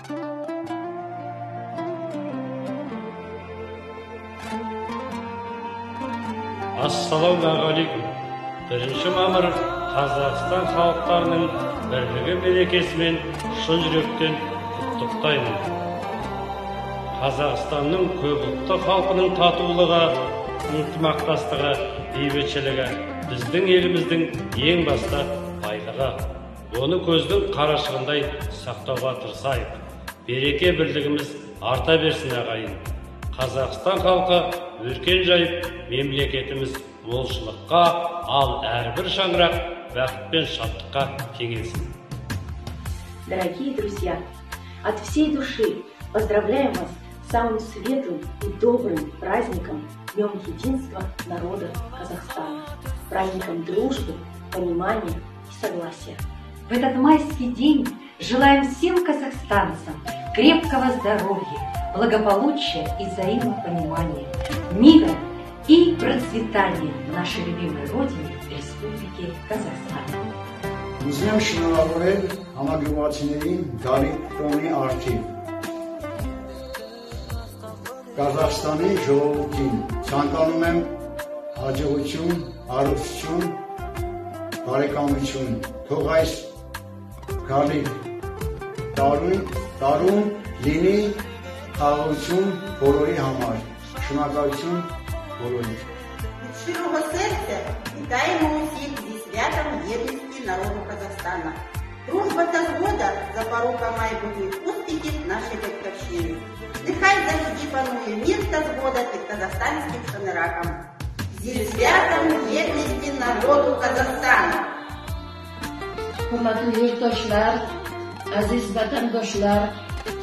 Ассалаумағалейкум. 1 мамыр Қазақстан халықтарының бірлігі мерекесімен шын жүректен құттықтаймын. Қазақстанның көпұлтты халқының татулығы, ынтымақтастығы, бейбітшілігі біздің еліміздің ең басты байлығы. Оны көздің қарашығындай сақтауға тырысайық. Береке бірлігіміз арта берсін ағайын. Қазақстан халқы өркен жайып, мемлекетіміз молшылыққа, ал әрбір шаңырақ бақыт пен шаттыққа кеңелсін. Дорогие друзья, от всей души поздравляем вас с самым светлым и добрым праздником, Днем Единства народа Казахстана, праздником дружбы, понимания и согласия. В этот майский день желаем всем казахстанцам крепкого здоровья, благополучия и взаимопонимания, мира и процветания в нашей любимой родине, Республике Казахстан. Ուզում շնորհավորել համագյուղացիներին Դարի տոնի առթիվ։ Կազախստանի ժողովրդին ցանկանում եմ հաջողություն, հարություն, բարեկամություն։ Թող այս գալիք տարում լինի խաղաղություն բոլորի համար։ Շնորհակալություն բոլորին։ Щирого серця вітаємо усіх зі святом єдності народу Казахстана. Дружба та згода запорука майбутніх успіхів нашої батьківщини. Нехай завжди панує мир та згода під казахстанським шанераком. Зі святом єдності народу Казахстана. Hurmatli yurtdoshlar, aziz vatandoshlar,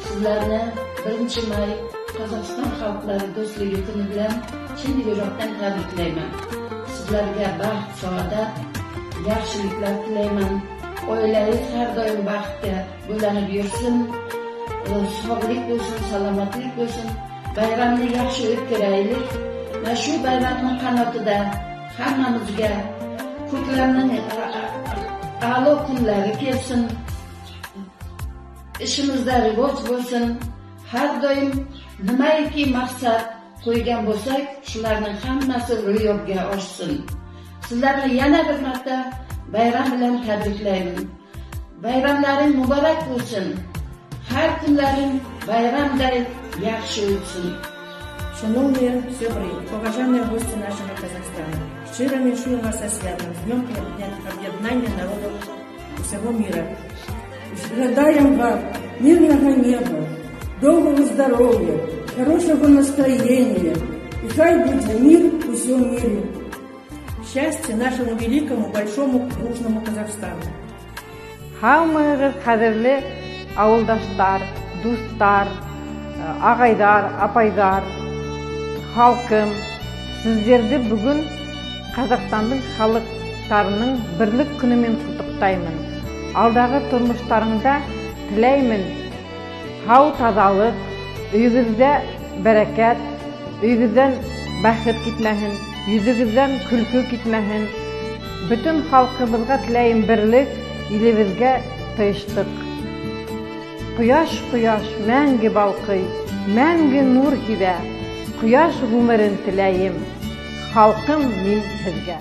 sizlarni 1 may Qozog'iston xalqlari do'stligi kuni bilan chin yurakdan tabriklayman. Sizlarga baxt, saodat, yaxshiliklar tilayman. Oilangiz har doim baxtga bo'lanib yursin, sog'lik bo'lsin, salomatlik bo'lsin. Bayramni yaxshi o'tkazaylik. Va shu bayramning qanotida hammamizga ko'klamning a'lo kunlari kelsin. Ishimizda rivoj bo'lsin. Har doim nimaiki maqsad qo'ygan bo'lsak, shularning hammasi ro'yobga oshsin. Sizlarni yana bir marta bayram bilan tabriklayman. Bayramlaring muborak bo'lsin. Har kunlaring bayramday yaxshi o'tsin. Шановні сябри, поважані гості нашого Казахстана, щиро віншую вас зі святом, з Днем об'єднання народів усього мира. Желаем вам мирного неба, долгого здоровья, хорошего настроения, и хай будет мир у всем мире. Счастья нашему великому, большому, дружному Казахстану. Hamımız kadirli avuldaşlar, dostlar, ağaylar, apaylar, halkım, sizlerdi bugün Қазақстанның халықтарының бірлік күнімен құттықтаймын. Алдағы тұрмыштарыңда тілеймін хау тазалық, үйіңізде бәрекет, үйіңізден бақыт кетмәһен, yüzіңізден күлкі кетмәһен. Bütün халқымызға тілеймін бірлік, елімізге тыныштық. Құяш, құяш, мәңгі балқый, мәңгі нұр кибә. Құяш ғұмырын тілеймін. Халқым мен сізге.